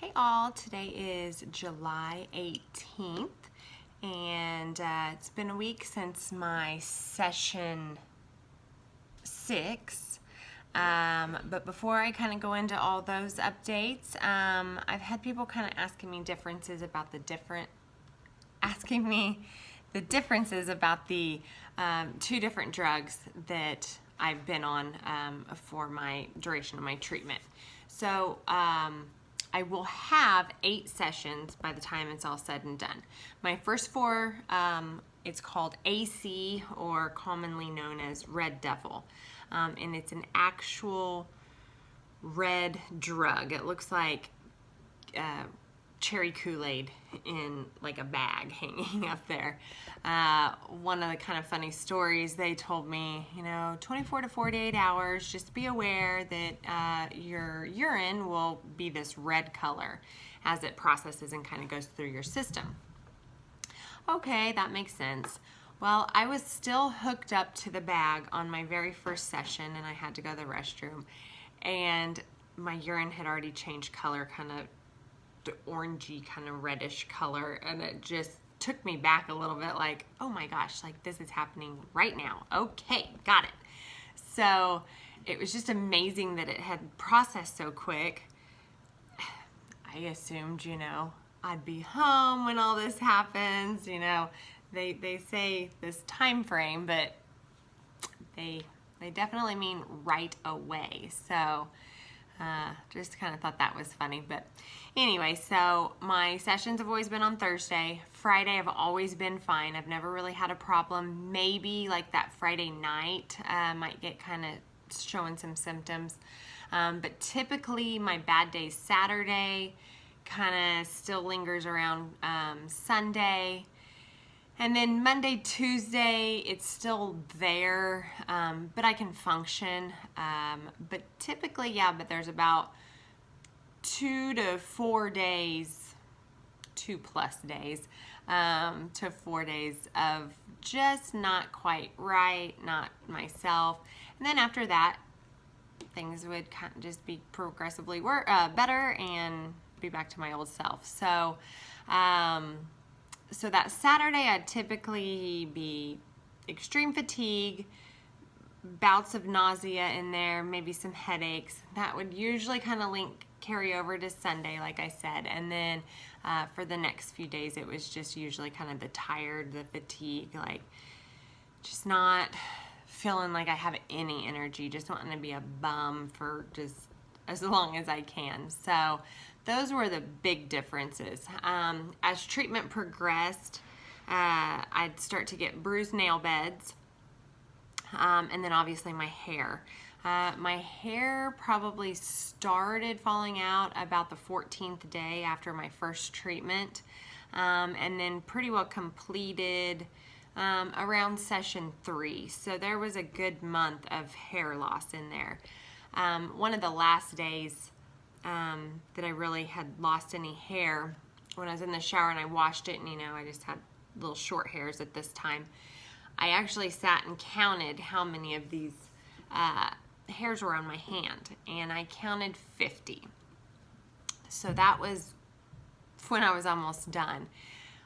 Hey all, today is July 18th and it's been a week since my session 6. But before I kind of go into all those updates, I've had people kind of asking me differences about the two different drugs that I've been on for my duration of my treatment. So I will have 8 sessions by the time it's all said and done. My first 4, it's called AC, or commonly known as Red Devil. And it's an actual red drug. It looks like cherry Kool-Aid in like a bag hanging up there. One of the kind of funny stories, they told me, 24 to 48 hours, just be aware that your urine will be this red color as it processes and kind of goes through your system. Okay, that makes sense. Well, I was still hooked up to the bag on my very first session, and I had to go to the restroom, and my urine had already changed color, kind of the orangey kind of reddish color, and it just took me back a little bit, like, oh my gosh, like this is happening right now. Okay, got it. So it was just amazing that it had processed so quick. I assumed, I'd be home when all this happens. They say this time frame, but they definitely mean right away. So just kind of thought that was funny. But anyway, so my sessions have always been on Thursday. Friday I've always been fine. I've never really had a problem. Maybe like that Friday night might get kind of showing some symptoms. But typically my bad day Saturday kind of still lingers around Sunday. And then Monday, Tuesday, it's still there, but I can function. But typically, but there's about 2 to 4 days, 2+ days, to 4 days of just not quite right, not myself. And then after that, things would kind of just be progressively better and be back to my old self. So, so that Saturday, I'd typically be extreme fatigue, bouts of nausea in there, maybe some headaches. That would usually kind of carry over to Sunday, like I said. And then for the next few days, it was just usually kind of the tired, the fatigue, like just not feeling like I have any energy, just wanting to be a bum for just as long as I can. So those were the big differences. As treatment progressed, I'd start to get bruised nail beds, and then obviously my hair. My hair probably started falling out about the 14th day after my first treatment, and then pretty well completed around session 3. So there was a good month of hair loss in there. One of the last days that I really had lost any hair, when I was in the shower and I washed it, and I just had little short hairs at this time, I actually sat and counted how many of these hairs were on my hand, and I counted 50. So that was when I was almost done.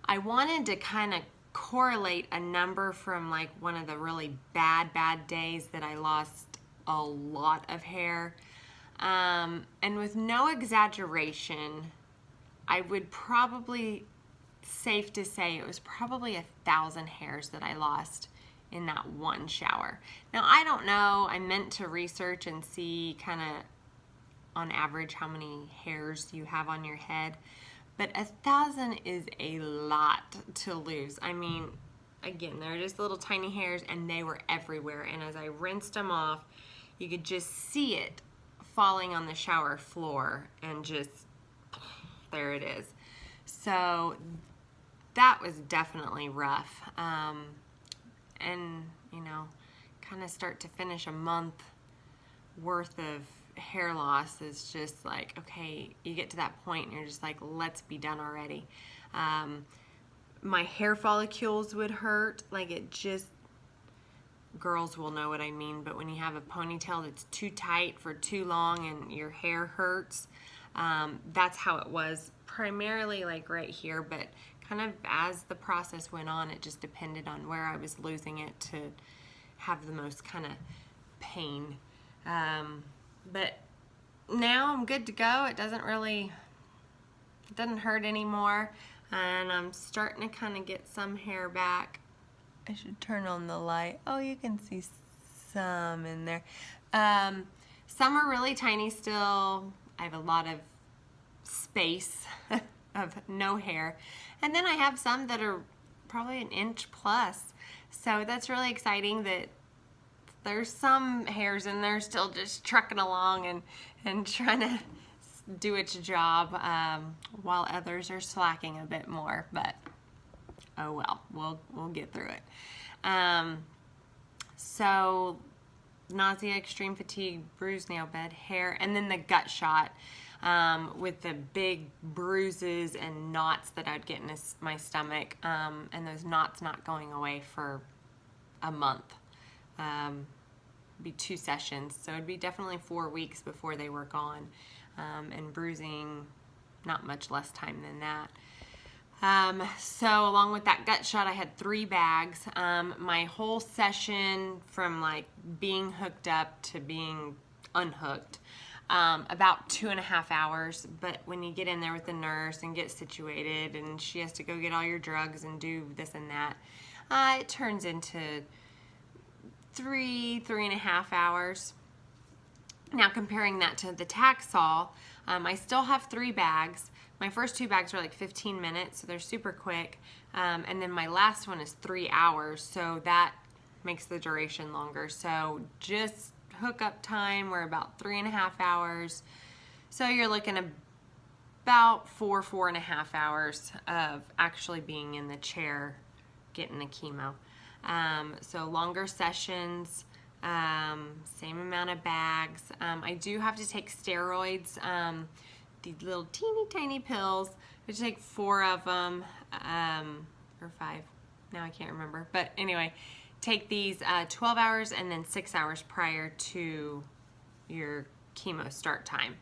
I wanted to kind of correlate a number from like one of the really bad days that I lost a lot of hair. And with no exaggeration, I would probably, safe to say, it was probably 1,000 hairs that I lost in that one shower. Now, I don't know, I meant to research and see kind of on average how many hairs you have on your head, but 1,000 is a lot to lose. I mean, again, they're just little tiny hairs, and they were everywhere, and as I rinsed them off, you could just see it falling on the shower floor, and just there it is. So that was definitely rough. And kind of start to finish a month worth of hair loss is just like, okay, you get to that point and you're just like, let's be done already. My hair follicles would hurt, like it just, girls will know what I mean, but when you have a ponytail that's too tight for too long and your hair hurts, That's how it was primarily like right here, but kind of as the process went on, it just depended on where I was losing it to have the most kind of pain. But now I'm good to go. It doesn't hurt anymore, and I'm starting to kind of get some hair back. I should turn on the light. Oh, you can see some in there. Some are really tiny still. I have a lot of space of no hair, and then I have some that are probably an inch plus, so that's really exciting that there's some hairs in there still just trucking along and trying to do its job, while others are slacking a bit more, but oh well, we'll get through it. So nausea, extreme fatigue, bruised nail bed, hair, and then the gut shot, with the big bruises and knots that I'd get in my stomach, and those knots not going away for a month. Be 2 sessions, so it'd be definitely 4 weeks before they were gone, and bruising not much less time than that. So along with that gut shot, I had 3 bags. My whole session from like being hooked up to being unhooked, about 2.5 hours. But when you get in there with the nurse and get situated and she has to go get all your drugs and do this and that, it turns into 3.5 hours. Now comparing that to the Taxol, I still have 3 bags. My first 2 bags were like 15 minutes, so they're super quick. And then my last one is 3 hours, so that makes the duration longer. So just hookup time, we're about 3.5 hours. So you're looking at about 4.5 hours of actually being in the chair getting the chemo. So longer sessions, same amount of bags. I do have to take steroids, these little teeny tiny pills. I take 4 of them, or 5, now I can't remember. But anyway, take these 12 hours and then 6 hours prior to your chemo start time.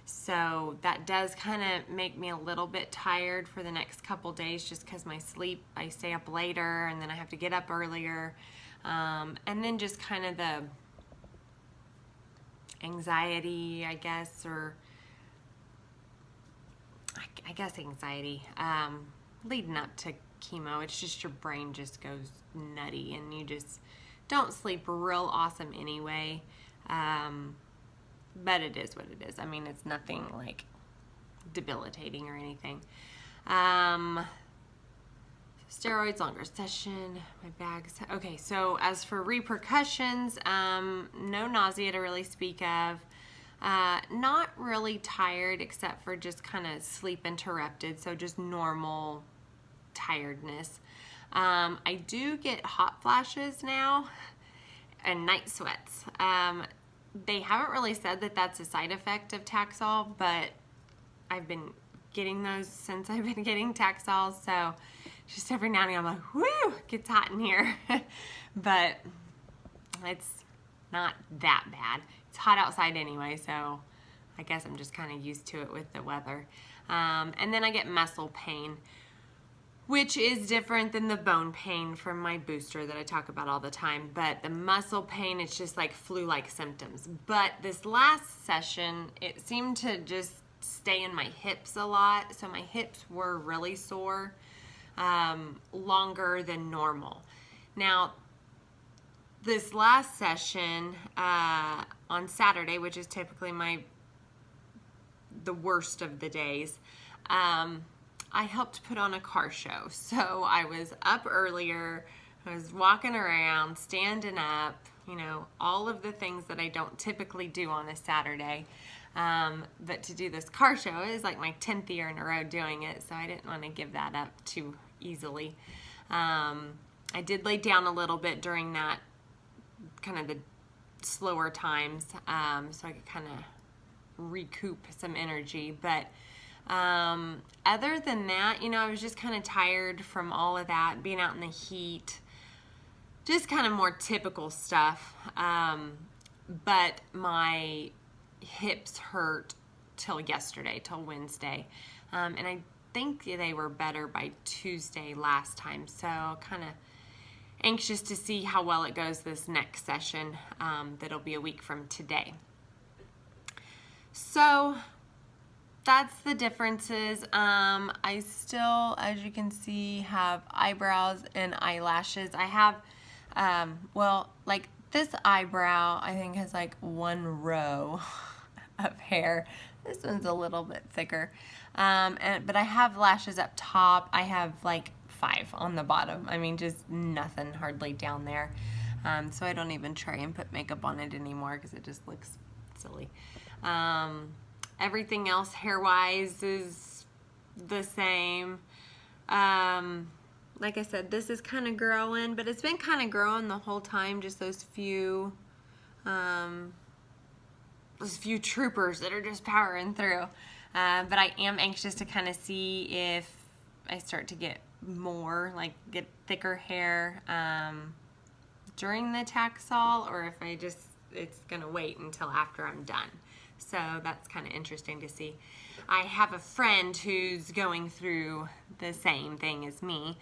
So that does kind of make me a little bit tired for the next couple days, just because my sleep, I stay up later and then I have to get up earlier. And then just kind of the anxiety, I guess, or I guess anxiety, leading up to chemo. It's just your brain just goes nutty and you just don't sleep real awesome anyway. But it is what it is. I mean, it's nothing like debilitating or anything. Steroids, longer session, my bags. Okay, so as for repercussions, no nausea to really speak of. Not really tired except for just kind of sleep interrupted, so just normal tiredness. I do get hot flashes now and night sweats. They haven't really said that that's a side effect of Taxol, but I've been getting those since I've been getting Taxol, so just every now and then I'm like, whoo, it gets hot in here. But it's not that bad. It's hot outside anyway, so I guess I'm just kind of used to it with the weather. And then I get muscle pain, which is different than the bone pain from my booster that I talk about all the time. But the muscle pain, it's just like flu-like symptoms. But this last session, it seemed to just stay in my hips a lot. So my hips were really sore, longer than normal. Now, this last session on Saturday, which is typically the worst of the days, I helped put on a car show. So I was up earlier, I was walking around, standing up, you know, all of the things that I don't typically do on a Saturday. But to do this car show, it is like my 10th year in a row doing it, so I didn't want to give that up too easily. I did lay down a little bit during that kind of the slower times, so I could kind of recoup some energy. But other than that, you know, I was just kind of tired from all of that, being out in the heat, just kind of more typical stuff. But my hips hurt till yesterday, till Wednesday. And I think they were better by Tuesday last time. So kind of anxious to see how well it goes this next session. That'll be a week from today. So that's the differences. I still, as you can see, have eyebrows and eyelashes. I have, well, like this eyebrow, I think has like one row of hair. This one's a little bit thicker. But I have lashes up top. I have like 5 on the bottom. I mean, just nothing hardly down there. So I don't even try and put makeup on it anymore because it just looks silly. Everything else hair-wise is the same. Like I said, this is kind of growing, but it's been kind of growing the whole time, just those few troopers that are just powering through. But I am anxious to kind of see if I start to get more, like get thicker hair during the Taxol, or if it's gonna wait until after I'm done. So that's kind of interesting to see. I have a friend who's going through the same thing as me.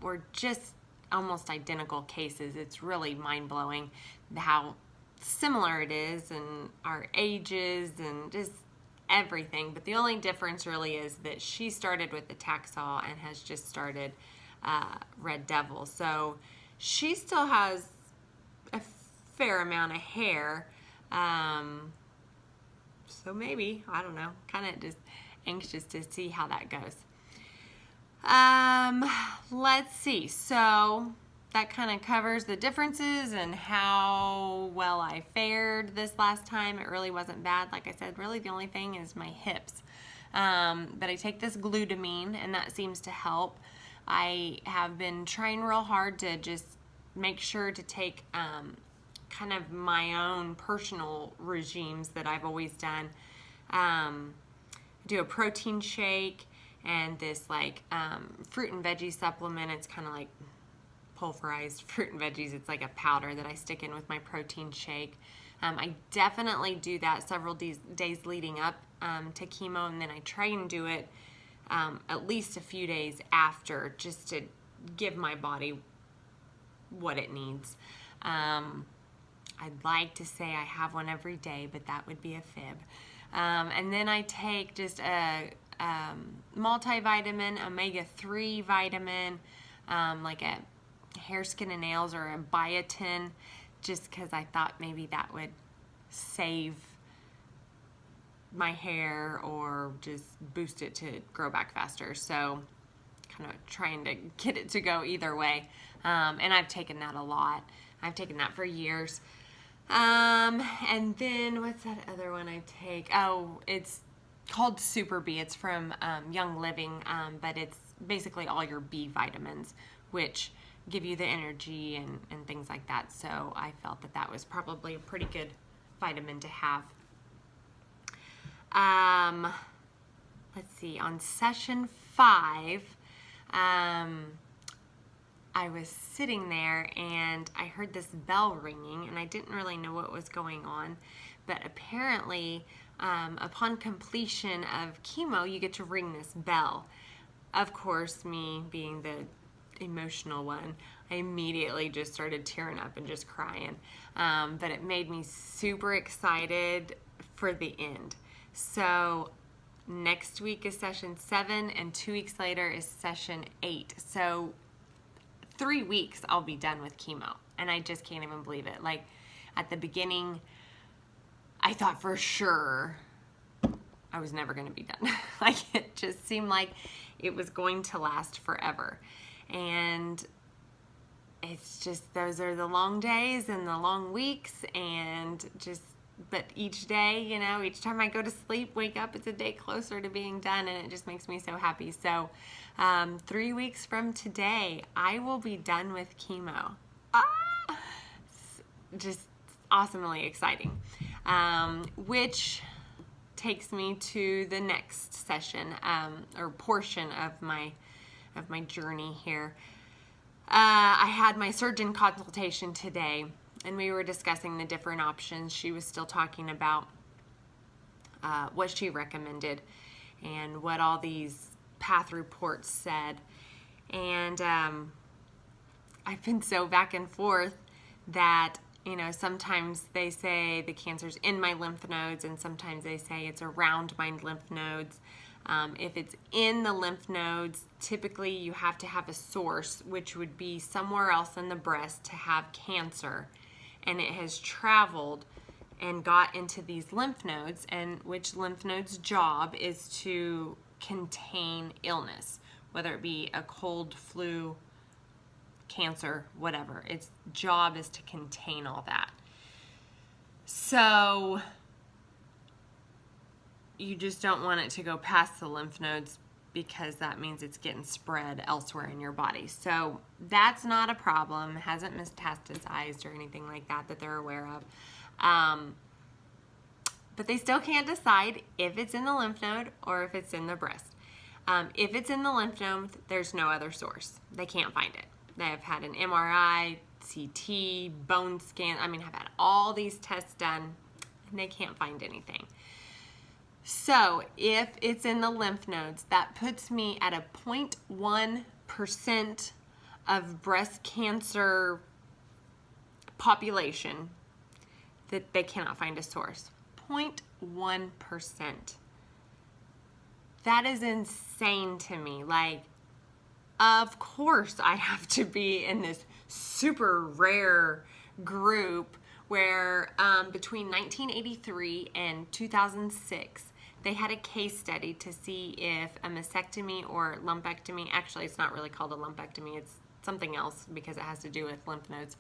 We're just almost identical cases. It's really mind-blowing how similar it is, and our ages and just everything. But the only difference really is that she started with the Taxol and has just started Red Devil. So she still has a fair amount of hair. So maybe, I don't know, kind of just anxious to see how that goes. Let's see. So that kind of covers the differences and how well I fared this last time. It really wasn't bad. Like I said, really the only thing is my hips. But I take this glutamine, and that seems to help. I have been trying real hard to just make sure to take kind of my own personal regimes that I've always done. Do a protein shake and this like fruit and veggie supplement. It's kind of like pulverized fruit and veggies. It's like a powder that I stick in with my protein shake. I definitely do that several days leading up to chemo, and then I try and do it at least a few days after, just to give my body what it needs. I'd like to say I have one every day, but that would be a fib. And then I take just a multivitamin, omega-3 vitamin, like a hair, skin, and nails, or a biotin, just because I thought maybe that would save my hair or just boost it to grow back faster. So kind of trying to get it to go either way. And I've taken that a lot. I've taken that for years. And then what's that other one I take? Oh, it's called Super B. It's from Young Living, but it's basically all your B vitamins, which give you the energy and things like that. So I felt that that was probably a pretty good vitamin to have. Let's see, on session 5, I was sitting there and I heard this bell ringing, and I didn't really know what was going on, but apparently upon completion of chemo you get to ring this bell. Of course, me being the emotional one, I immediately just started tearing up and just crying, but it made me super excited for the end. So next week is session 7, and 2 weeks later is session 8. So 3 weeks I'll be done with chemo, and I just can't even believe it. Like, at the beginning, I thought for sure I was never going to be done. Like, it just seemed like it was going to last forever. And it's just, those are the long days and the long weeks, and just, but each day, you know, each time I go to sleep, wake up, it's a day closer to being done, and it just makes me so happy. So 3 weeks from today, I will be done with chemo. Just awesomely exciting. Which takes me to the next session, or portion of my journey here. I had my surgeon consultation today, and we were discussing the different options. She was still talking about what she recommended and what all these path reports said. And I've been so back and forth that, you know, sometimes they say the cancer's in my lymph nodes, and sometimes they say it's around my lymph nodes. If it's in the lymph nodes, typically you have to have a source, which would be somewhere else in the breast, to have cancer. And it has traveled and got into these lymph nodes, and which lymph node's job is to contain illness, whether it be a cold, flu, cancer, whatever. Its job is to contain all that. So you just don't want it to go past the lymph nodes, because that means it's getting spread elsewhere in your body. So that's not a problem. It hasn't metastasized or anything like that that they're aware of. But they still can't decide if it's in the lymph node or if it's in the breast. If it's in the lymph node, there's no other source. They can't find it. They have had an MRI, CT, bone scan. I mean, have had all these tests done, and they can't find anything. So if it's in the lymph nodes, that puts me at a 0.1% of breast cancer population that they cannot find a source. 0.1%. That is insane to me. Like, of course I have to be in this super rare group where between 1983 and 2006, they had a case study to see if a mastectomy or lumpectomy, actually it's not really called a lumpectomy, it's something else because it has to do with lymph nodes,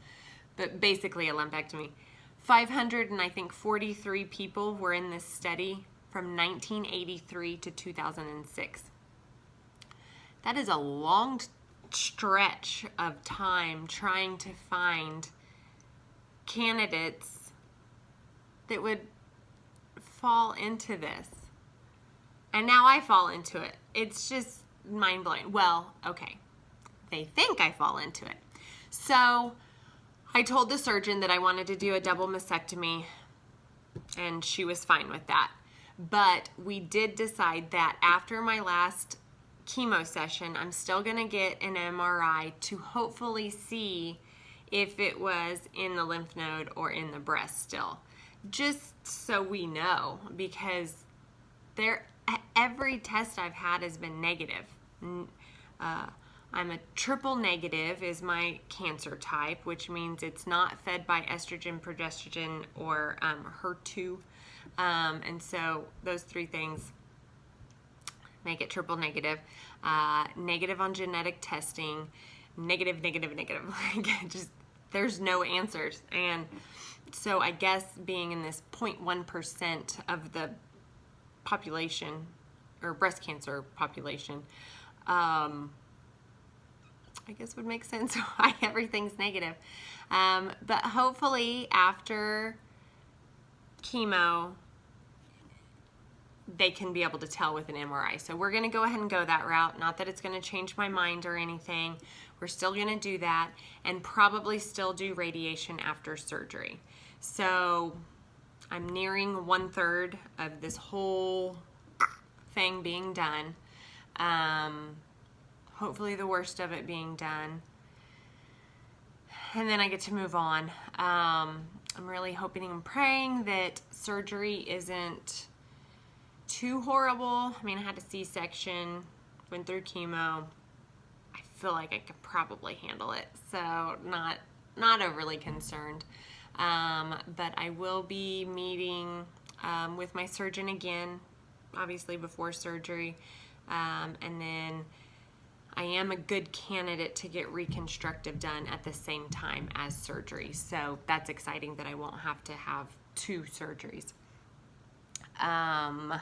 but basically a lumpectomy. 543 people were in this study from 1983 to 2006. That is a long stretch of time trying to find candidates that would fall into this. And now I fall into it. It's just mind-blowing. Well, okay. They think I fall into it. So I told the surgeon that I wanted to do a double mastectomy, and she was fine with that. But we did decide that after my last chemo session, I'm still going to get an MRI to hopefully see if it was in the lymph node or in the breast still. Just so we know, because every test I've had has been negative. I'm a triple negative is my cancer type, which means it's not fed by estrogen, progesterone, or HER2. And so those three things make it triple negative. Negative on genetic testing, negative. Like, just, there's no answers. And so I guess being in this 0.1% of the population, or breast cancer population, I guess would make sense why everything's negative. But hopefully after chemo, they can be able to tell with an MRI. So we're going to go ahead and go that route. Not that it's going to change my mind or anything. We're still going to do that, and probably still do radiation after surgery. So I'm nearing 1/3 of this whole thing being done. Hopefully the worst of it being done. And then I get to move on. I'm really hoping and praying that surgery isn't too horrible. I mean, I had a C-section, went through chemo. I feel like I could probably handle it, so not overly concerned. But I will be meeting with my surgeon again, obviously before surgery, and then I am a good candidate to get reconstructive done at the same time as surgery. So that's exciting that I won't have to have 2 surgeries. I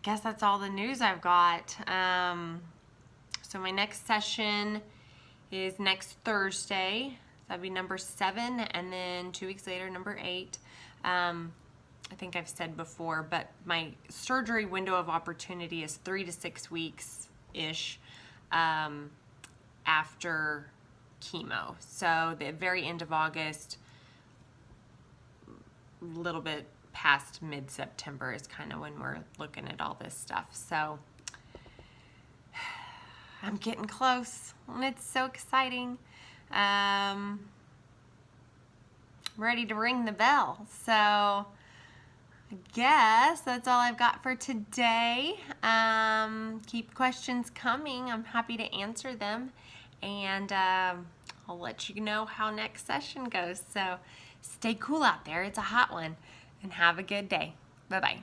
guess that's all the news I've got. So my next session is next Thursday. That'd be number 7, and then 2 weeks later, number 8. I think I've said before, but my surgery window of opportunity is 3 to 6 weeks-ish after chemo. So the very end of August, little bit past mid-September is kind of when we're looking at all this stuff. So I'm getting close, and it's so exciting. I'm ready to ring the bell. So I guess that's all I've got for today. Keep questions coming. I'm happy to answer them, and I'll let you know how next session goes. So stay cool out there. It's a hot one, and have a good day. Bye-bye.